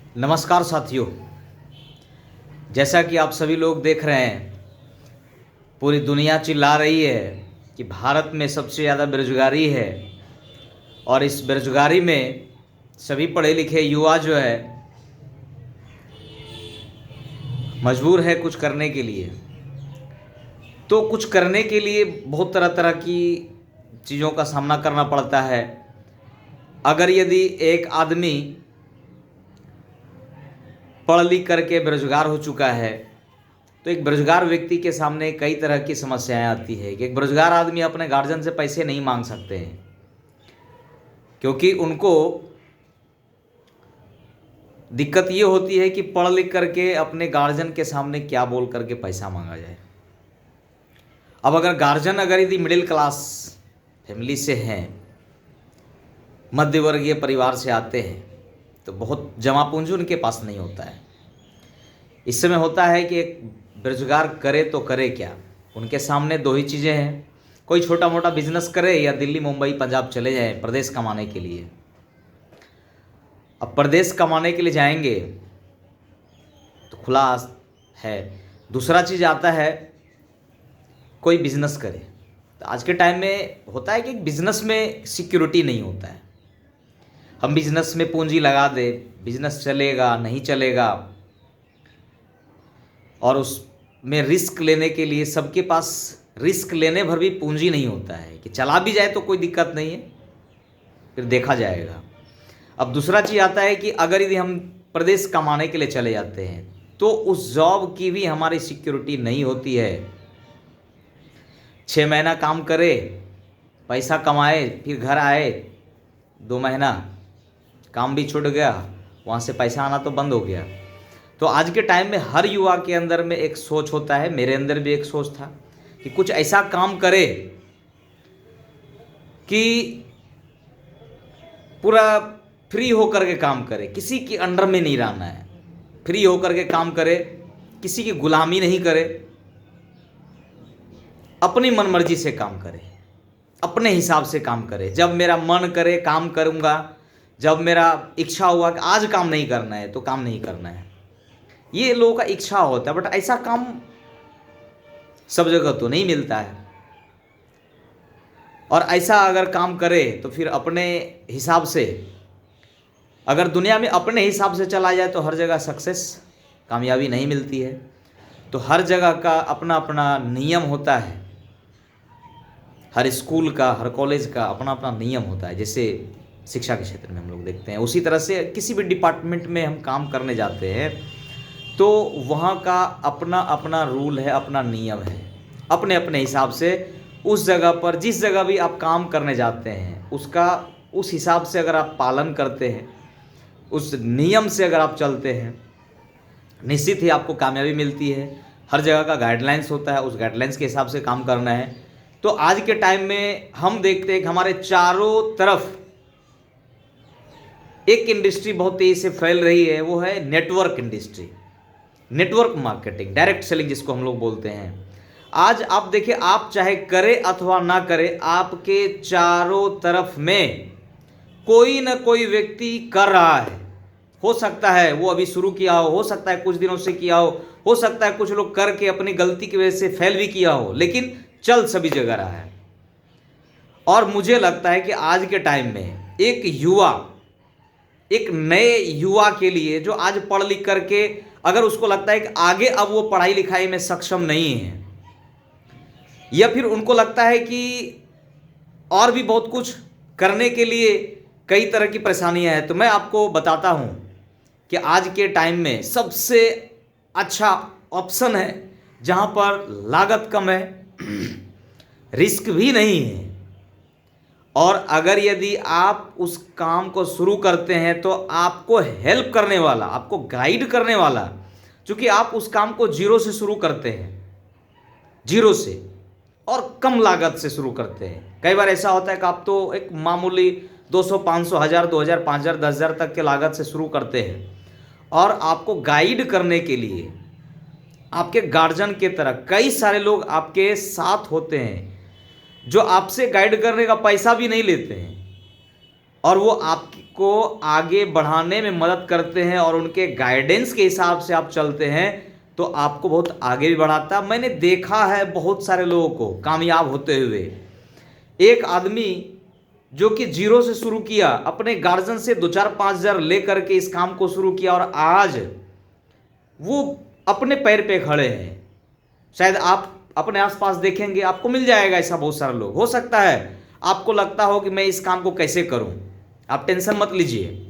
नमस्कार साथियों। जैसा कि आप सभी लोग देख रहे हैं, पूरी दुनिया चिल्ला रही है कि भारत में सबसे ज़्यादा बेरोजगारी है और इस बेरोजगारी में सभी पढ़े लिखे युवा जो है मजबूर है कुछ करने के लिए। तो कुछ करने के लिए बहुत तरह तरह की चीज़ों का सामना करना पड़ता है। अगर यदि एक आदमी पढ़ लिख करके बेरोजगार हो चुका है तो एक बेरोजगार व्यक्ति के सामने कई तरह की समस्याएं आती है कि एक बेरोजगार आदमी अपने गार्जियन से पैसे नहीं मांग सकते हैं, क्योंकि उनको दिक्कत ये होती है कि पढ़ लिख करके अपने गार्जियन के सामने क्या बोल करके पैसा मांगा जाए। अब अगर गार्जियन अगर यदि मिडिल क्लास फैमिली से हैं, मध्यवर्गीय परिवार से आते हैं, तो बहुत जमा पूंजी उनके पास नहीं होता है। इस समय होता है कि एक बेरोजगार करे तो करे क्या। उनके सामने दो ही चीज़ें हैं, कोई छोटा मोटा बिजनेस करे या दिल्ली मुंबई पंजाब चले जाएं प्रदेश कमाने के लिए। अब प्रदेश कमाने के लिए जाएंगे तो खुला है। दूसरा चीज़ आता है कोई बिजनेस करे। तो आज के टाइम में होता है कि बिजनेस में सिक्योरिटी नहीं होता है। हम बिजनेस में पूंजी लगा दे, बिजनेस चलेगा नहीं चलेगा, और उसमें रिस्क लेने के लिए सबके पास रिस्क लेने भर भी पूंजी नहीं होता है कि चला भी जाए तो कोई दिक्कत नहीं है, फिर देखा जाएगा। अब दूसरा चीज़ आता है कि अगर यदि हम प्रदेश कमाने के लिए चले जाते हैं तो उस जॉब की भी हमारी सिक्योरिटी नहीं होती है। 6 महीना काम करे, पैसा कमाए, फिर घर आए, 2 महीना काम भी छूट गया, वहाँ से पैसा आना तो बंद हो गया। तो आज के टाइम में हर युवा के अंदर में एक सोच होता है, मेरे अंदर भी एक सोच था कि कुछ ऐसा काम करे कि पूरा फ्री होकर के काम करे, किसी की अंडर में नहीं रहना है, फ्री होकर के काम करे, किसी की गुलामी नहीं करे, अपनी मनमर्जी से काम करे, अपने हिसाब से काम करे। जब मेरा मन करे काम करूँगा, जब मेरा इच्छा हुआ कि आज काम नहीं करना है तो काम नहीं करना है। ये लोगों का इच्छा होता है, बट ऐसा काम सब जगह तो नहीं मिलता है। और ऐसा अगर काम करे तो फिर अपने हिसाब से, अगर दुनिया में अपने हिसाब से चला जाए तो हर जगह सक्सेस कामयाबी नहीं मिलती है। तो हर जगह का अपना अपना नियम होता है, हर स्कूल का, हर कॉलेज का अपना अपना नियम होता है। जैसे शिक्षा के क्षेत्र में हम लोग देखते हैं, उसी तरह से किसी भी डिपार्टमेंट में हम काम करने जाते हैं तो वहाँ का अपना अपना रूल है, अपना नियम है। अपने अपने हिसाब से उस जगह पर, जिस जगह भी आप काम करने जाते हैं, उसका उस हिसाब से अगर आप पालन करते हैं, उस नियम से अगर आप चलते हैं, निश्चित ही आपको कामयाबी मिलती है। हर जगह का गाइडलाइंस होता है, उस गाइडलाइंस के हिसाब से काम करना है। तो आज के टाइम में हम देखते हैं कि हमारे चारों तरफ एक इंडस्ट्री बहुत तेज़ी से फैल रही है, वो है network industry, network marketing, direct selling जिसको हम लोग बोलते हैं। आज आप देखिए, आप चाहे करे अथवा ना करे, आपके चारों तरफ में कोई ना कोई व्यक्ति कर रहा है। हो सकता है वो अभी शुरू किया हो सकता है कुछ दिनों से किया हो सकता है कुछ लोग करके अपनी गलती की वजह से फेल भी किया हो, लेकिन चल सभी जगह रहा है। और मुझे लगता है कि आज के टाइम में एक युवा, एक नए युवा के लिए जो आज पढ़ लिख करके अगर उसको लगता है कि आगे अब वो पढ़ाई लिखाई में सक्षम नहीं है, या फिर उनको लगता है कि और भी बहुत कुछ करने के लिए कई तरह की परेशानियां हैं, तो मैं आपको बताता हूं कि आज के टाइम में सबसे अच्छा ऑप्शन है जहां पर लागत कम है, रिस्क भी नहीं है, और अगर यदि आप उस काम को शुरू करते हैं तो आपको हेल्प करने वाला, आपको गाइड करने वाला, क्योंकि आप उस काम को जीरो से शुरू करते हैं, जीरो से, और कम लागत से शुरू करते हैं। कई बार ऐसा होता है कि आप तो एक मामूली 200, 500, 1000, 2000, 5000, 10000 तक के लागत से शुरू करते हैं, और आपको गाइड करने के लिए आपके गार्जियन के तरह कई सारे लोग आपके साथ होते हैं जो आपसे गाइड करने का पैसा भी नहीं लेते हैं। और वो आपको आगे बढ़ाने में मदद करते हैं और उनके गाइडेंस के हिसाब से आप चलते हैं तो आपको बहुत आगे भी बढ़ाता। मैंने देखा है बहुत सारे लोगों को कामयाब होते हुए। एक आदमी जो कि जीरो से शुरू किया, अपने गार्जियन से 2-4-5 हज़ार ले करके इस काम को शुरू किया और आज वो अपने पैर पे खड़े हैं। शायद आप अपने आसपास देखेंगे, आपको मिल जाएगा ऐसा बहुत सारे लोग। हो सकता है आपको लगता हो कि मैं इस काम को कैसे करूं, आप टेंशन मत लीजिए।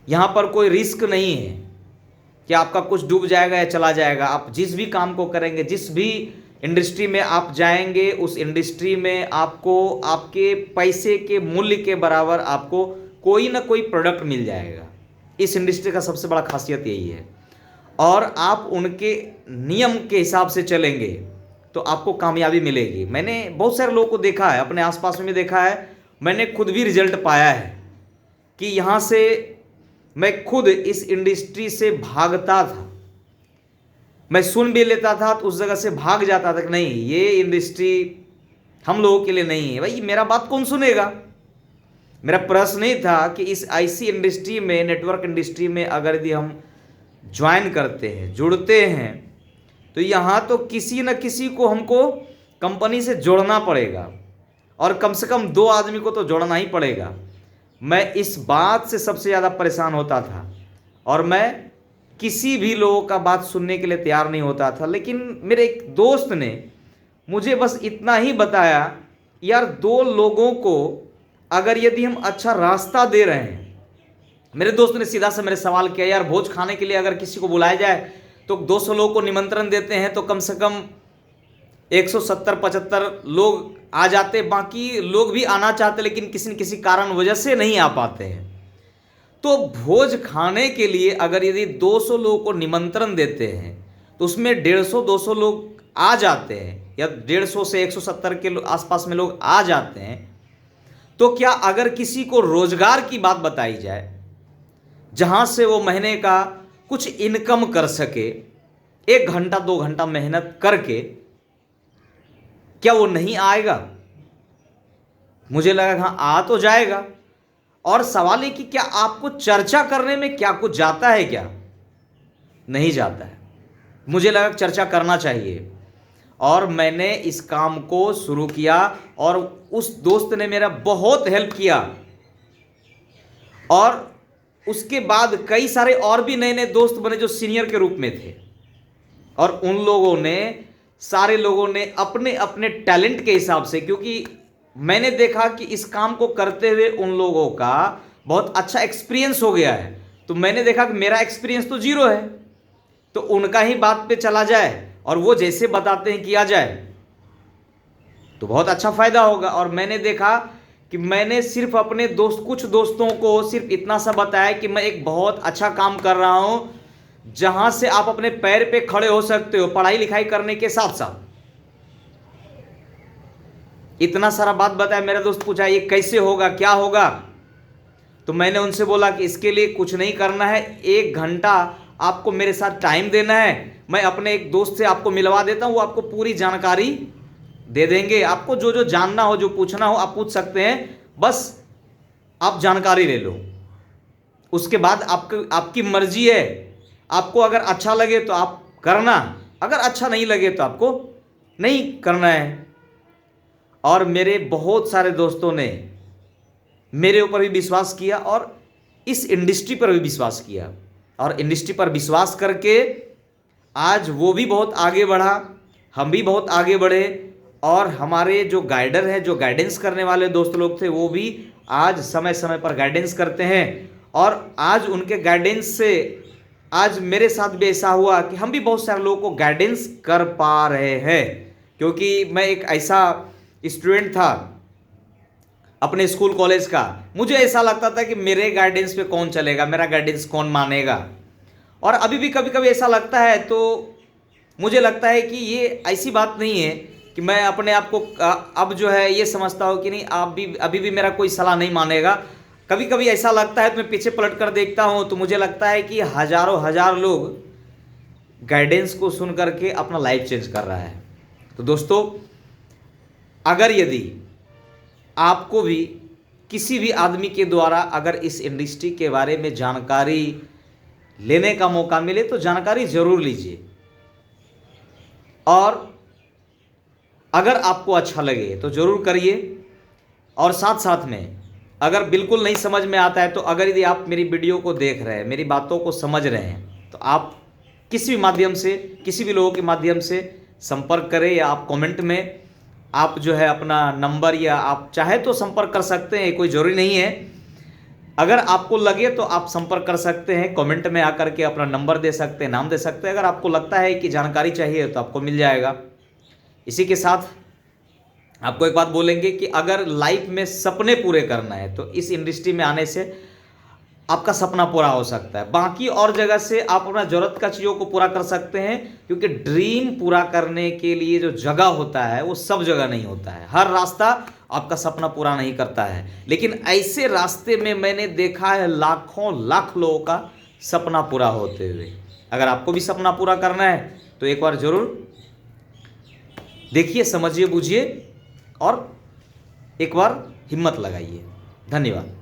यहाँ पर कोई रिस्क नहीं है कि आपका कुछ डूब जाएगा या चला जाएगा। आप जिस भी काम को करेंगे, जिस भी इंडस्ट्री में आप जाएंगे, उस इंडस्ट्री में आपको आपके पैसे के मूल्य के बराबर आपको कोई ना कोई प्रोडक्ट मिल जाएगा। इस इंडस्ट्री का सबसे बड़ा खासियत यही है। और आप उनके नियम के हिसाब से चलेंगे तो आपको कामयाबी मिलेगी। मैंने बहुत सारे लोगों को देखा है, अपने आसपास में देखा है, मैंने खुद भी रिजल्ट पाया है कि यहाँ से मैं खुद इस इंडस्ट्री से भागता था। मैं सुन भी लेता था तो उस जगह से भाग जाता था कि नहीं, ये इंडस्ट्री हम लोगों के लिए नहीं है। भाई मेरा बात कौन सुनेगा। मेरा प्रश्न नहीं था कि इस ऐसी इंडस्ट्री में, नेटवर्क इंडस्ट्री में अगर यदि हम ज्वाइन करते हैं, जुड़ते हैं, तो यहाँ तो किसी न किसी को हमको कंपनी से जोड़ना पड़ेगा और कम से कम 2 आदमी को तो जोड़ना ही पड़ेगा। मैं इस बात से सबसे ज़्यादा परेशान होता था और मैं किसी भी लोगों का बात सुनने के लिए तैयार नहीं होता था। लेकिन मेरे एक दोस्त ने मुझे बस इतना ही बताया, यार 2 लोगों को अगर यदि हम अच्छा रास्ता दे रहे हैं। मेरे दोस्त ने सीधा से मेरे सवाल किया, यार भोज खाने के लिए अगर किसी को बुलाया जाए तो 200 लोगों को निमंत्रण देते हैं तो कम से कम 170-75 लोग आ जाते, बाकी लोग भी आना चाहते लेकिन किसी न किसी कारण वजह से नहीं आ पाते हैं। तो भोज खाने के लिए अगर यदि 200 लोगों को निमंत्रण देते हैं तो उसमें 150-200 लोग आ जाते हैं या 150 से 170 के आसपास में लोग आ जाते हैं, तो क्या अगर किसी को रोजगार की बात बताई जाए जहां से वो महीने का कुछ इनकम कर सके, 1 घंटा 2 घंटा मेहनत करके, क्या वो नहीं आएगा? मुझे लगा हाँ आ तो जाएगा। और सवाल है कि क्या आपको चर्चा करने में क्या कुछ जाता है? क्या नहीं जाता है। मुझे लगा चर्चा करना चाहिए और मैंने इस काम को शुरू किया और उस दोस्त ने मेरा बहुत हेल्प किया। और उसके बाद कई सारे और भी नए नए दोस्त बने जो सीनियर के रूप में थे और उन लोगों ने, सारे लोगों ने अपने अपने टैलेंट के हिसाब से, क्योंकि मैंने देखा कि इस काम को करते हुए उन लोगों का बहुत अच्छा एक्सपीरियंस हो गया है, तो मैंने देखा कि मेरा एक्सपीरियंस तो जीरो है, तो उनका ही बात पे चला जाए और वो जैसे बताते हैं किया जाए तो बहुत अच्छा फायदा होगा। और मैंने देखा कि मैंने सिर्फ अपने कुछ दोस्तों को सिर्फ इतना सा बताया कि मैं एक बहुत अच्छा काम कर रहा हूं जहां से आप अपने पैर पे खड़े हो सकते हो पढ़ाई लिखाई करने के साथ साथ। इतना सारा बात बताया। मेरा दोस्त पूछा ये कैसे होगा, क्या होगा? तो मैंने उनसे बोला कि इसके लिए कुछ नहीं करना है, 1 घंटा आपको मेरे साथ टाइम देना है। मैं अपने एक दोस्त से आपको मिलवा देता हूं, वो आपको पूरी जानकारी दे देंगे। आपको जो जो जानना हो, जो पूछना हो आप पूछ सकते हैं, बस आप जानकारी ले लो। उसके बाद आपकी मर्जी है। आपको अगर अच्छा लगे तो आप करना, अगर अच्छा नहीं लगे तो आपको नहीं करना है। और मेरे बहुत सारे दोस्तों ने मेरे ऊपर भी विश्वास किया और इस इंडस्ट्री पर भी विश्वास किया और इंडस्ट्री पर विश्वास करके आज वो भी बहुत आगे बढ़ा, हम भी बहुत आगे बढ़े और हमारे जो गाइडर हैं, जो गाइडेंस करने वाले दोस्त लोग थे, वो भी आज समय समय पर गाइडेंस करते हैं। और आज उनके गाइडेंस से आज मेरे साथ भी ऐसा हुआ कि हम भी बहुत सारे लोगों को गाइडेंस कर पा रहे हैं। क्योंकि मैं एक ऐसा स्टूडेंट था अपने स्कूल कॉलेज का, मुझे ऐसा लगता था कि मेरे गाइडेंस पे कौन चलेगा, मेरा गाइडेंस कौन मानेगा। और अभी भी कभी कभी ऐसा लगता है, तो मुझे लगता है कि ये ऐसी बात नहीं है कि मैं अपने आप को अब जो है ये समझता हूँ कि नहीं आप भी अभी भी मेरा कोई सलाह नहीं मानेगा। कभी कभी ऐसा लगता है तो मैं पीछे पलट कर देखता हूँ तो मुझे लगता है कि हजारों हजार लोग गाइडेंस को सुन करके अपना लाइफ चेंज कर रहा है। तो दोस्तों, अगर यदि आपको भी किसी भी आदमी के द्वारा अगर इस इंडस्ट्री के बारे में जानकारी लेने का मौका मिले तो जानकारी जरूर लीजिए, और अगर आपको अच्छा लगे तो ज़रूर करिए। और साथ साथ में अगर बिल्कुल नहीं समझ में आता है तो अगर यदि आप मेरी वीडियो को देख रहे हैं, मेरी बातों को समझ रहे हैं, तो आप किसी भी माध्यम से, किसी भी लोगों के माध्यम से संपर्क करें, या आप कमेंट में आप जो है अपना नंबर, या आप चाहे तो संपर्क कर सकते हैं, कोई ज़रूरी नहीं है। अगर आपको लगे तो आप संपर्क कर सकते हैं, कमेंट में आकर के अपना नंबर दे सकते हैं, नाम दे सकते हैं। अगर आपको लगता है कि जानकारी चाहिए तो आपको मिल जाएगा। इसी के साथ आपको एक बात बोलेंगे कि अगर लाइफ में सपने पूरे करना है तो इस इंडस्ट्री में आने से आपका सपना पूरा हो सकता है। बाकी और जगह से आप अपना ज़रूरत का चीज़ों को पूरा कर सकते हैं, क्योंकि ड्रीम पूरा करने के लिए जो जगह होता है वो सब जगह नहीं होता है। हर रास्ता आपका सपना पूरा नहीं करता है, लेकिन ऐसे रास्ते में मैंने देखा है लाखों लाख लोगों का सपना पूरा होते हुए। अगर आपको भी सपना पूरा करना है तो एक बार ज़रूर देखिए, समझिए, बूझिए और एक बार हिम्मत लगाइए। धन्यवाद।